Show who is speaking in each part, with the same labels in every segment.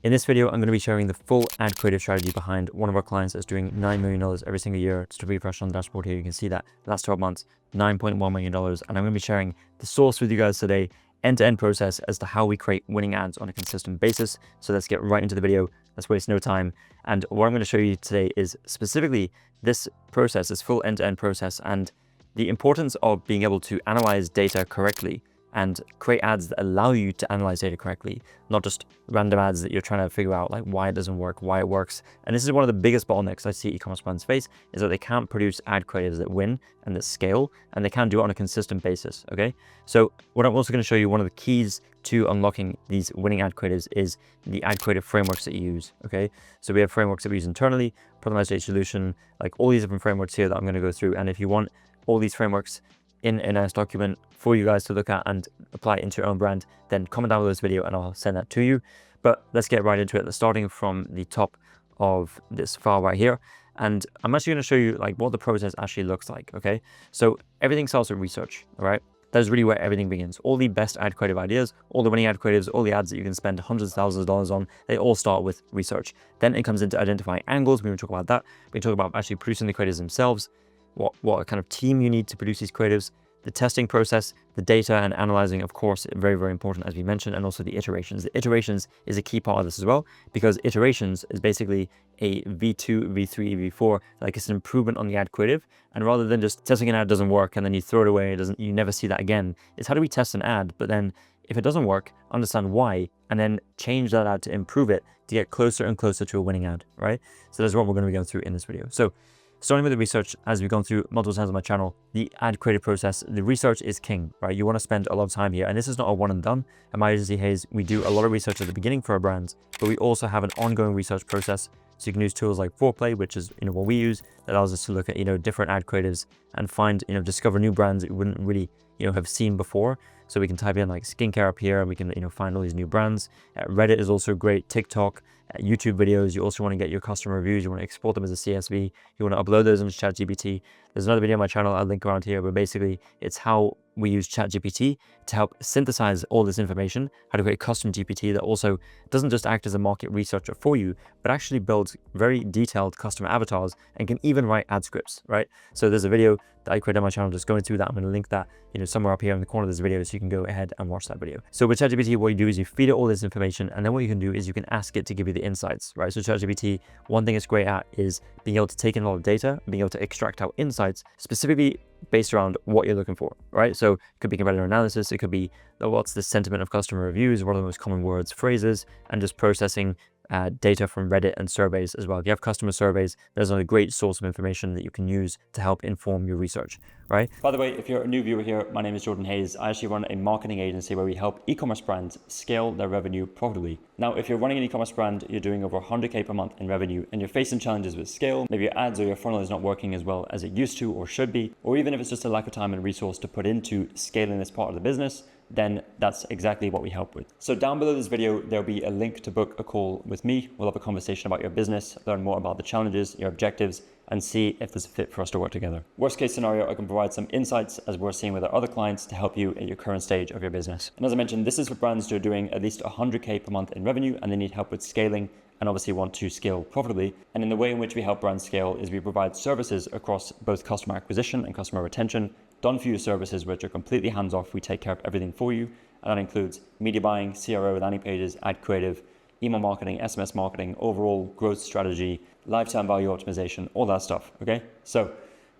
Speaker 1: In this video, I'm going to be sharing the full ad creative strategy behind one of our clients that's doing $9 million every single year. Just to refresh on the dashboard here, you can see that last 12 months, $9.1 million. And I'm going to be sharing the source with you guys today, end-to-end process as to how we create winning ads on a consistent basis. So let's get right into the video. Let's waste no time. And what I'm going to show you today is specifically this process, this full end-to-end process, and the importance of being able to analyze data correctly and create ads that allow you to analyze data correctly, not just random ads that you're trying to figure out like why it doesn't work, why it works. And this is one of the biggest bottlenecks I see e-commerce brands face, is that they can't produce ad creatives that win and that scale, and they can't do it on a consistent basis, okay? So what I'm also going to show you, one of the keys to unlocking these winning ad creatives is the ad creative frameworks that you use, okay? So we have frameworks that we use internally, Personalized Data Solution, like all these different frameworks here that I'm going to go through. And if you want all these frameworks in a nice document for you guys to look at and apply it into your own brand, then comment down below this video and I'll send that to you. But let's get right into it. Starting from the top of this file right here. And I'm actually going to show you like what the process actually looks like, okay? So everything starts with research, all right? That's really where everything begins. All the best ad creative ideas, all the winning ad creatives, all the ads that you can spend hundreds of thousands of dollars on, they all start with research. Then it comes into identifying angles. We're going to talk about that. We talk about actually producing the creatives themselves, what kind of team you need to produce these creatives, the testing process, the data and analyzing, of course, very, very important, as we mentioned, and also the iterations. The iterations is a key part of this as well, because iterations is basically a V2, V3, V4, like it's an improvement on the ad creative. And rather than just testing an ad doesn't work and then you throw it away, you never see that again, it's how do we test an ad, but then if it doesn't work, understand why, and then change that ad to improve it to get closer and closer to a winning ad, right? So that's what we're going to be going through in this video. So starting with the research, as we've gone through multiple times on my channel, the ad creative process, the research is king, right? You want to spend a lot of time here. And this is not a one and done. At my agency, Hayes, we do a lot of research at the beginning for our brands, but we also have an ongoing research process. So you can use tools like Foreplay, which is what we use, that allows us to look at different ad creatives and find discover new brands that you wouldn't really have seen before. So we can type in like skincare up here and we can find all these new brands. Reddit is also great, TikTok, YouTube videos. You also want to get your customer reviews. You want to export them as a CSV. You want to upload those into ChatGPT. There's another video on my channel I'll link around here, but basically it's how we use ChatGPT to help synthesize all this information, how to create custom GPT that also doesn't just act as a market researcher for you, but actually builds very detailed customer avatars and can even write ad scripts, right? So there's a video that I created on my channel just going through that. I'm going to link that somewhere up here in the corner of this video so you can go ahead and watch that video. So with ChatGPT, what you do is you feed it all this information, and then what you can do is you can ask it to give you the insights, right? So ChatGPT, one thing it's great at is being able to take in a lot of data, being able to extract out insights specifically based around what you're looking for, right? So it could be competitor analysis, it could be what's the sentiment of customer reviews, what are the most common words, phrases, and just processing data from Reddit and surveys as well. If you have customer surveys, there's a great source of information that you can use to help inform your research, right? By the way, if you're a new viewer here, my name is Jordan Hayes. I actually run a marketing agency where we help e-commerce brands scale their revenue profitably. Now, if you're running an e-commerce brand, you're doing over 100K per month in revenue, and you're facing challenges with scale, maybe your ads or your funnel is not working as well as it used to or should be, or even if it's just a lack of time and resource to put into scaling this part of the business, then that's exactly what we help with. So down below this video, there'll be a link to book a call with me. We'll have a conversation about your business, learn more about the challenges, your objectives, and see if there's a fit for us to work together. Worst case scenario, I can provide some insights as we're seeing with our other clients to help you at your current stage of your business. And as I mentioned, this is for brands who are doing at least 100K per month in revenue and they need help with scaling and obviously want to scale profitably. And in the way in which we help brands scale is we provide services across both customer acquisition and customer retention, done for you services which are completely hands-off. We take care of everything for you. And that includes media buying, CRO, landing pages, ad creative, email marketing, SMS marketing, overall growth strategy, lifetime value optimization, all that stuff, okay? So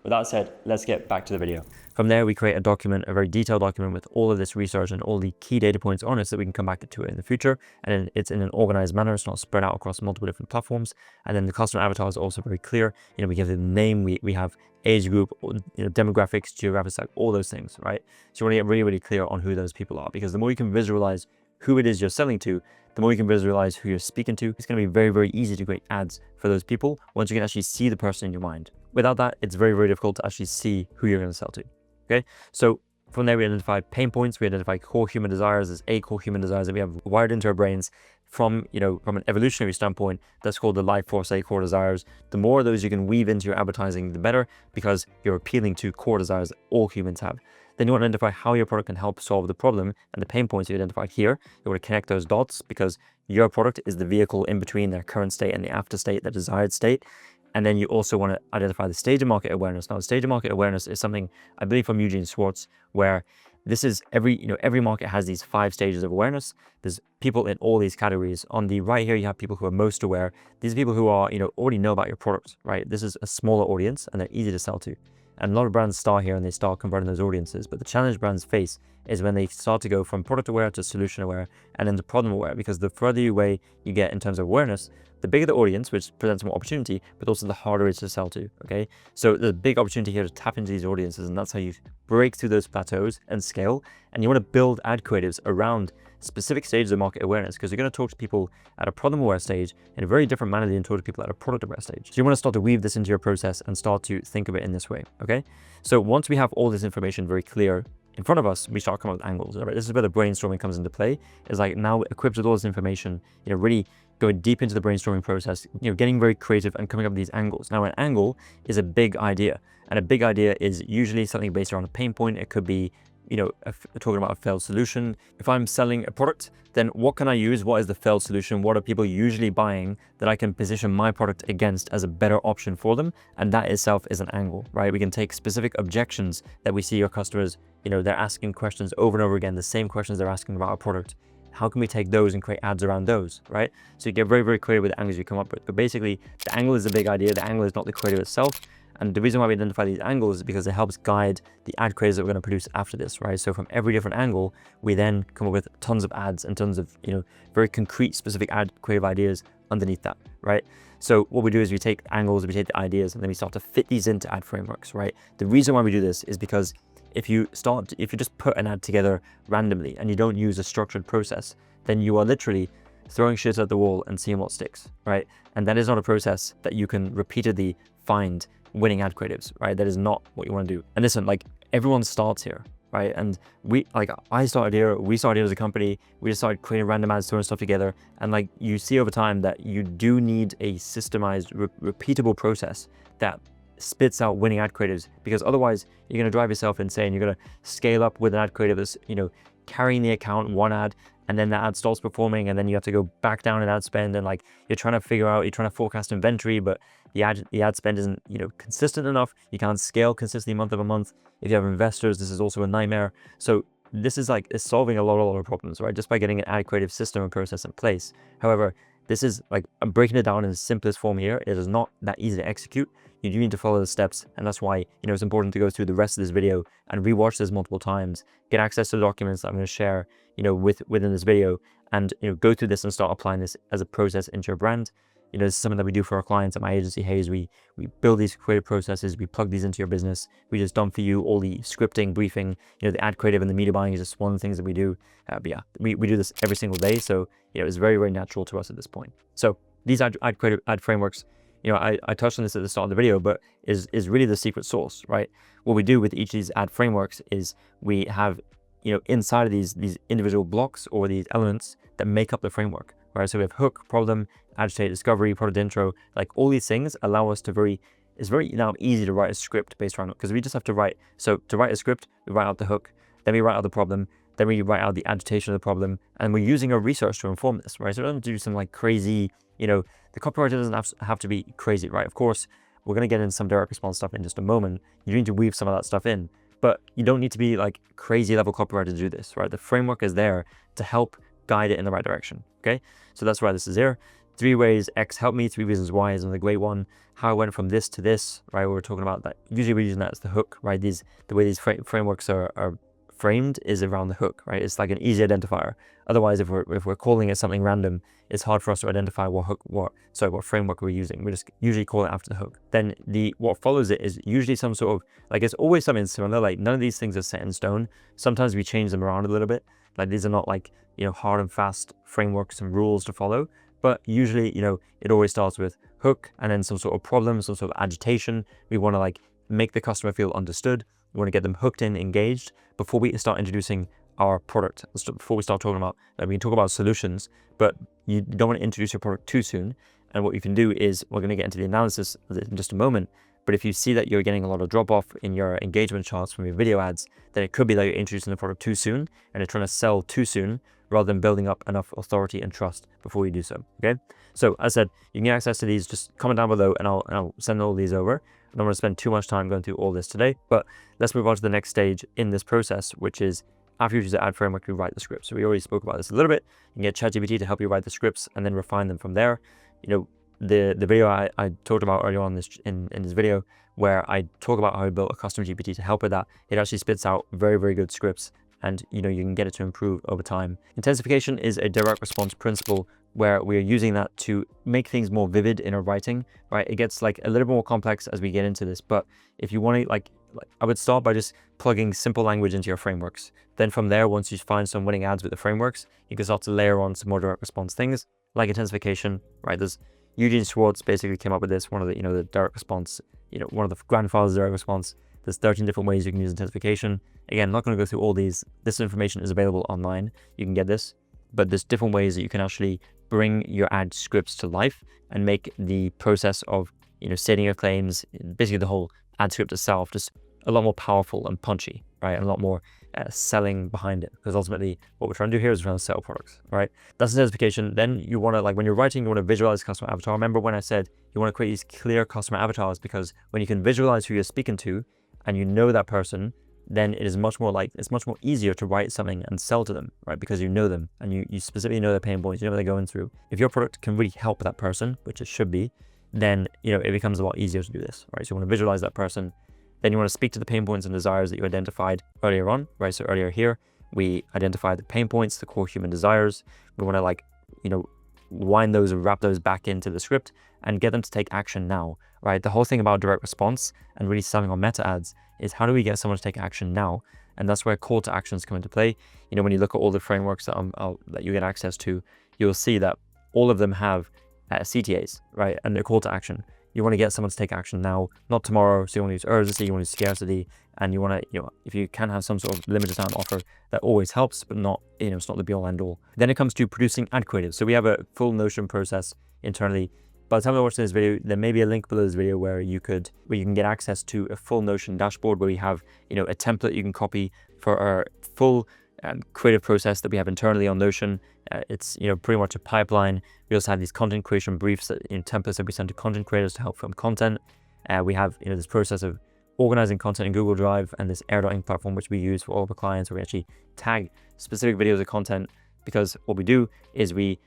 Speaker 1: with that said, let's get back to the video. From there, we create a document, a very detailed document with all of this research and all the key data points on it so that we can come back to it in the future. And then it's in an organized manner. It's not spread out across multiple different platforms. And then the customer avatar is also very clear. We give them the name, we have age group, demographics, geographics, like all those things, right? So you want to get really, really clear on who those people are, because the more you can visualize who it is you're selling to, the more you can visualize who you're speaking to. It's going to be very, very easy to create ads for those people once you can actually see the person in your mind. Without that, it's very, very difficult to actually see who you're going to sell to. Okay, so from there we identify pain points, we identify core human desires. There's 8 core human desires that we have wired into our brains from an evolutionary standpoint. That's called the life force 8 core desires. The more of those you can weave into your advertising, the better, because you're appealing to core desires that all humans have. Then you want to identify how your product can help solve the problem and the pain points you identified here. You want to connect those dots because your product is the vehicle in between their current state and the after state, the desired state. And then you also want to identify the stage of market awareness. Now, the stage of market awareness is something I believe from Eugene Schwartz, where this is every market has these 5 stages of awareness. There's people in all these categories. On the right here, you have people who are most aware. These are people who are, already know about your product, right? This is a smaller audience and they're easy to sell to. And a lot of brands start here and they start converting those audiences. But the challenge brands face is when they start to go from product aware to solution aware and then to problem aware, because the further away you get in terms of awareness, the bigger the audience, which presents more opportunity, but also the harder it is to sell to, okay? So there's a big opportunity here to tap into these audiences, and that's how you break through those plateaus and scale. And you want to build ad creatives around specific stages of market awareness, because you're going to talk to people at a problem aware stage in a very different manner than you talk to people at a product aware stage. So you want to start to weave this into your process and start to think of it in this way, okay? So once we have all this information very clear in front of us, we start coming up with angles, right? This is where the brainstorming comes into play. Is like now equipped with all this information, really going deep into the brainstorming process, getting very creative and coming up with these angles. Now, an angle is a big idea, and a big idea is usually something based around a pain point. It could be, talking about a failed solution. If I'm selling a product, then what can I use? What is the failed solution? What are people usually buying that I can position my product against as a better option for them? And that itself is an angle, right? We can take specific objections that we see your customers, they're asking questions over and over again, the same questions they're asking about our product. How can we take those and create ads around those, right? So you get very, very clear with the angles you come up with. But basically, the angle is the big idea. The angle is not the creative itself. And the reason why we identify these angles is because it helps guide the ad creatives that we're going to produce after this, right? So from every different angle, we then come up with tons of ads and tons of, very concrete, specific ad creative ideas underneath that, right? So what we do is we take angles, we take the ideas, and then we start to fit these into ad frameworks, right? The reason why we do this is because if you just put an ad together randomly and you don't use a structured process, then you are literally throwing shit at the wall and seeing what sticks, right? And that is not a process that you can repeatedly find winning ad creatives, right? That is not what you want to do. And listen, everyone starts here, right? And I started here, we started here as a company, we just started creating random ads, throwing stuff together. And you see over time that you do need a systemized, repeatable process that spits out winning ad creatives, because otherwise you're going to drive yourself insane. You're going to scale up with an ad creative that's, carrying the account, one ad, and then the ad starts performing, and then you have to go back down in ad spend, and you're trying to forecast inventory, but the ad spend isn't, consistent enough. You can't scale consistently month over month. If you have investors, this is also a nightmare. So this is it's solving a lot of problems, right? Just by getting an ad creative system and process in place. However, this is I'm breaking it down in the simplest form here. It is not that easy to execute. You do need to follow the steps, and that's why it's important to go through the rest of this video and rewatch this multiple times, get access to the documents that I'm going to share within this video, and go through this and start applying this as a process into your brand. This is something that we do for our clients at my agency, Hayes. We build these creative processes, we plug these into your business. We just done for you all the scripting, briefing, the ad creative and the media buying is just one of the things that we do. But yeah, we do this every single day. So, it's very, very natural to us at this point. So these ad frameworks, I touched on this at the start of the video, but is really the secret sauce, right? What we do with each of these ad frameworks is we have, inside of these individual blocks or these elements that make up the framework, right? So we have hook, problem, agitate, discovery, product intro, all these things allow us to it's very now easy to write a script based around it, because we just have to write. So to write a script, we write out the hook, then we write out the problem, then we write out the agitation of the problem, and we're using our research to inform this, right? So we don't do some crazy, the copywriter doesn't have to be crazy, right? Of course, we're going to get into some direct response stuff in just a moment. You need to weave some of that stuff in, but you don't need to be crazy level copywriter to do this, right? The framework is there to help guide it in the right direction, okay? So that's why this is here. 3 ways X helped me, 3 reasons why is another great one. How I went from this to this, right? We're talking about that. Usually we're using that as the hook, right? The way these frameworks are framed is around the hook, right? It's like an easy identifier. Otherwise, if we're calling it something random, it's hard for us to identify what framework we're using. We just usually call it after the hook. Then what follows it is usually some sort of it's always something similar. None of these things are set in stone. Sometimes we change them around a little bit. These are not hard and fast frameworks and rules to follow. But usually, it always starts with hook and then some sort of problem, some sort of agitation. We want to make the customer feel understood. We want to get them hooked in, engaged before we start introducing our product. Before we start talking about, we can talk about solutions, but you don't want to introduce your product too soon. And what you can do is, we're going to get into the analysis of it in just a moment, But if you see that you're getting a lot of drop off in your engagement charts from your video ads, then it could be that you're introducing the product too soon and you're trying to sell too soon rather than building up enough authority and trust before you do so. Okay. So as I said, you can get access to these. Just comment down below and I'll send all these over. I don't want to spend too much time going through all this today, but let's move on to the next stage in this process, which is after you use the ad framework, you write the scripts. So we already spoke about this a little bit. You can get ChatGPT to help you write the scripts and then refine them from there. You know, the video I talked about earlier on in this video, where I talk about how I built a custom GPT to help with that, it actually spits out very, very good scripts, and you know, you can get it to improve over time. Intensification is a direct response principle where we're using that to make things more vivid in our writing, right? It gets like a little bit more complex as we get into this, but if you want to like I would start by just plugging simple language into your frameworks. Then from there, once you find some winning ads with the frameworks, you can start to layer on some more direct response things like intensification, right? There's Eugene Schwartz basically came up with this, one of the, you know, the direct response, you know, one of the grandfathers of direct response. There's 13 different ways you can use intensification. Again, I'm not going to go through all these. This information is available online. You can get this, but there's different ways that you can actually bring your ad scripts to life and make the process of, you know, stating your claims, basically the whole ad script itself, just a lot more powerful and punchy, right? And a lot more selling behind it, because ultimately what we're trying to do here is we're trying to sell products, right? That's intensification. Then you want to, like, when you're writing, you want to visualize customer avatar. Remember when I said you want to create these clear customer avatars, because when you can visualize who you're speaking to and you know that person, then it is much more like, it's much more easier to write something and sell to them, right? Because you know them and you specifically know their pain points, you know what they're going through. If your product can really help that person, which it should be, then, you know, it becomes a lot easier to do this, right? So you want to visualize that person. Then you want to speak to the pain points and desires that you identified earlier on, right? So earlier here, we identified the pain points, the core human desires. We want to, like, you know, wind those and wrap those back into the script and get them to take action now, right? The whole thing about direct response and really selling on meta ads is how do we get someone to take action now? And that's where call to actions come into play. You know, when you look at all the frameworks that you get access to, you'll see that all of them have CTAs, right? And they're call to action. You want to get someone to take action now, not tomorrow. So you want to use urgency, you want to use scarcity, and you want to, you know, if you can have some sort of limited time offer, that always helps, but not, you know, it's not the be all end all. Then it comes to producing ad creatives. So we have a full Notion process internally. By the time you're watching this video, there may be a link below this video where you can get access to a full Notion dashboard where we have, you know, a template you can copy for our full creative process that we have internally on Notion. It's, you know, pretty much a pipeline. We also have these content creation briefs, that, you know, templates that we send to content creators to help film content. We have, you know, this process of organizing content in Google Drive and this Air.ink platform, which we use for all of our clients, where we actually tag specific videos of content, because what we do is we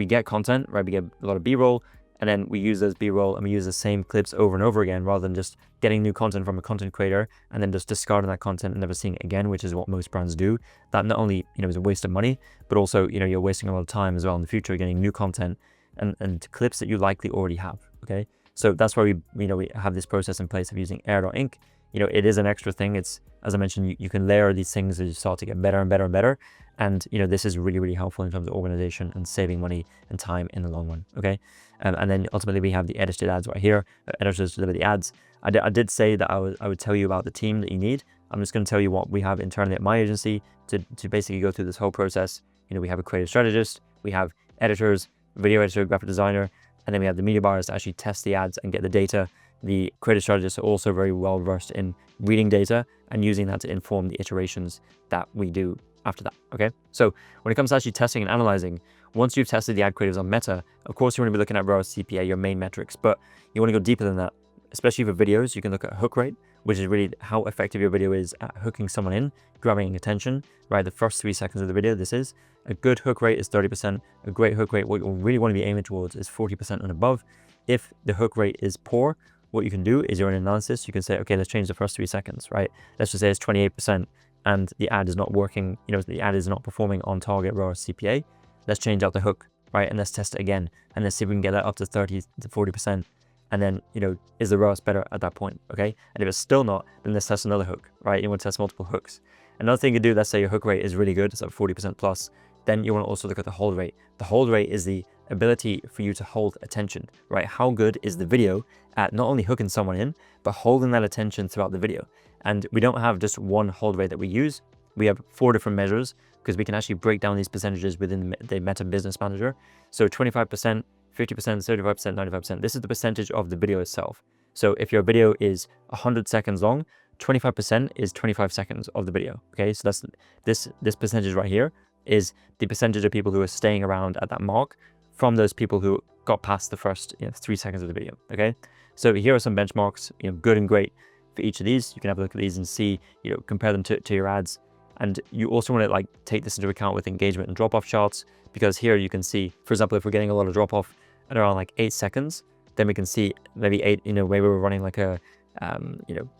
Speaker 1: get content, right? We get a lot of B-roll, and then we use those B-roll and we use the same clips over and over again, rather than just getting new content from a content creator and then just discarding that content and never seeing it again, which is what most brands do. That not only, you know, is a waste of money, but also, you know, you're wasting a lot of time as well in the future getting new content and clips that you likely already have, okay? So that's why we have this process in place of using Air.ink. You know, it is an extra thing. It's, as I mentioned, you can layer these things as you start to get better and better and better. And, you know, this is really, really helpful in terms of organization and saving money and time in the long run, okay? And then ultimately we have the edited ads right here. Editors deliver the ads. I did say that I would tell you about the team that you need. I'm just going to tell you what we have internally at my agency to basically go through this whole process. You know, we have a creative strategist, we have editors, video editor, graphic designer, and then we have the media buyers to actually test the ads and get the data. The creative strategists are also very well versed in reading data and using that to inform the iterations that we do after that, okay? So when it comes to actually testing and analyzing, once you've tested the ad creatives on Meta, of course you want to be looking at ROAS, CPA, your main metrics, but you want to go deeper than that. Especially for videos, you can look at hook rate, which is really how effective your video is at hooking someone in, grabbing attention, right? The first 3 seconds of the video, this is. A good hook rate is 30%. A great hook rate, what you really want to be aiming towards is 40% and above. If the hook rate is poor, what you can do is your own analysis. You can say, okay, let's change the first 3 seconds, right? Let's just say it's 28% and the ad is not working, you know, the ad is not performing on target ROAS CPA. Let's change out the hook, right? And let's test it again. And let's see if we can get that up to 30 to 40%. And then, you know, is the ROAS better at that point, okay? And if it's still not, then let's test another hook, right? You want to test multiple hooks. Another thing you do, let's say your hook rate is really good, it's at 40% plus, then you want to also look at the hold rate. The hold rate is the ability for you to hold attention, right? How good is the video at not only hooking someone in, but holding that attention throughout the video? And we don't have just one hold rate that we use. We have 4 different measures, because we can actually break down these percentages within the Meta Business Manager. So 25%, 50%, 35%, 95%. This is the percentage of the video itself. So if your video is 100 seconds long, 25% is 25 seconds of the video. Okay, so that's this percentage right here is the percentage of people who are staying around at that mark from those people who got past the first 3 seconds of the video. Okay, so here are some benchmarks, good and great for each of these. You can have a look at these and see, compare them to your ads. And you also want to like take this into account with engagement and drop-off charts, because here you can see, for example, if we're getting a lot of drop-off at around like 8 seconds, then we can see maybe maybe we're running like a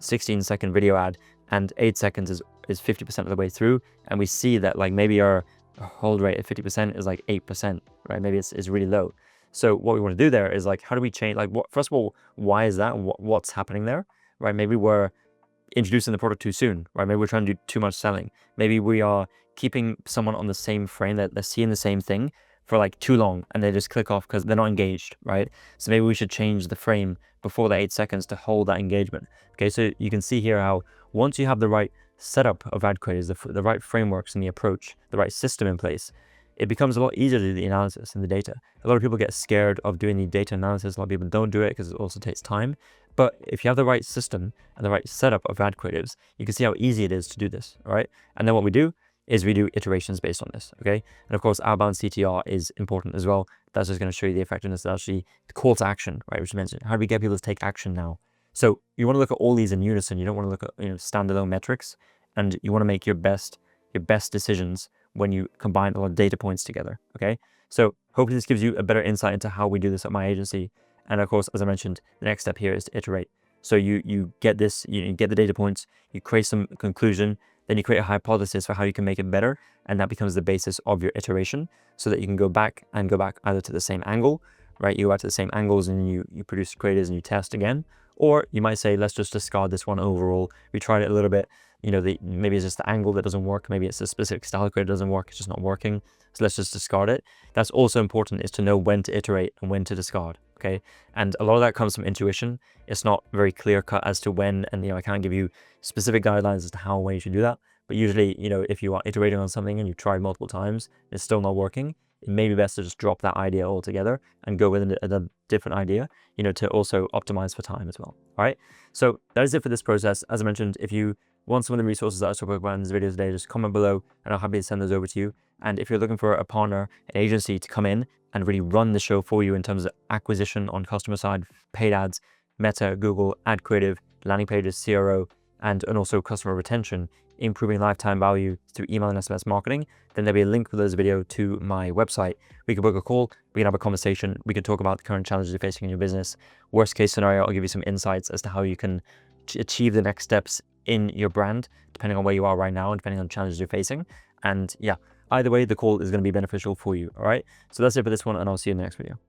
Speaker 1: 16-second video ad, and 8 seconds is 50% of the way through, and we see that like maybe our hold rate at 50% is like 8%, right? Maybe it's really low. So what we want to do there is like, how do we change, like, first of all, why is that? What's happening there, right? Maybe we're introducing the product too soon, right? Maybe we're trying to do too much selling. Maybe we are keeping someone on the same frame, that they're seeing the same thing for like too long and they just click off because they're not engaged, right? So maybe we should change the frame before the 8 seconds to hold that engagement. Okay, so you can see here how once you have the right setup of ad creators, the right frameworks and the approach, the right system in place, it becomes a lot easier to do the analysis and the data. A lot of people get scared of doing the data analysis. A lot of people don't do it because it also takes time. But if you have the right system and the right setup of ad creatives, you can see how easy it is to do this, all right? And then what we do is we do iterations based on this, okay? And of course, outbound CTR is important as well. That's just going to show you the effectiveness. That's actually the call to action, right? Which mentioned, how do we get people to take action now? So you want to look at all these in unison. You don't want to look at standalone metrics, and you want to make your best decisions when you combine a lot of data points together, okay? So hopefully this gives you a better insight into how we do this at my agency. And of course, as I mentioned, the next step here is to iterate. So you get this, you get the data points, you create some conclusion, then you create a hypothesis for how you can make it better. And that becomes the basis of your iteration, so that you can go back either to the same angle, right? You go back to the same angles and you produce creatives and you test again. Or you might say, let's just discard this one overall. We tried it a little bit. Maybe it's just the angle that doesn't work. Maybe it's a specific style creator doesn't work. It's just not working. So let's just discard it. That's also important, is to know when to iterate and when to discard. Okay. And a lot of that comes from intuition. It's not very clear cut as to when, and I can't give you specific guidelines as to how and when you should do that. But usually, if you are iterating on something and you've tried multiple times, it's still not working, it may be best to just drop that idea altogether and go with a different idea, to also optimize for time as well. All right. So that is it for this process. As I mentioned, if you want some of the resources that I spoke about in this video today, just comment below and I'll happy to send those over to you. And if you're looking for a partner, an agency to come in and really run the show for you in terms of acquisition on customer side, paid ads, Meta, Google, ad creative, landing pages, CRO, and also customer retention, improving lifetime value through email and SMS marketing, then there'll be a link below this video to my website. We can book a call, we can have a conversation, we can talk about the current challenges you're facing in your business. Worst case scenario, I'll give you some insights as to how you can achieve the next steps in your brand, depending on where you are right now and depending on the challenges you're facing. And yeah, either way, the call is going to be beneficial for you. All right. So that's it for this one, and I'll see you in the next video.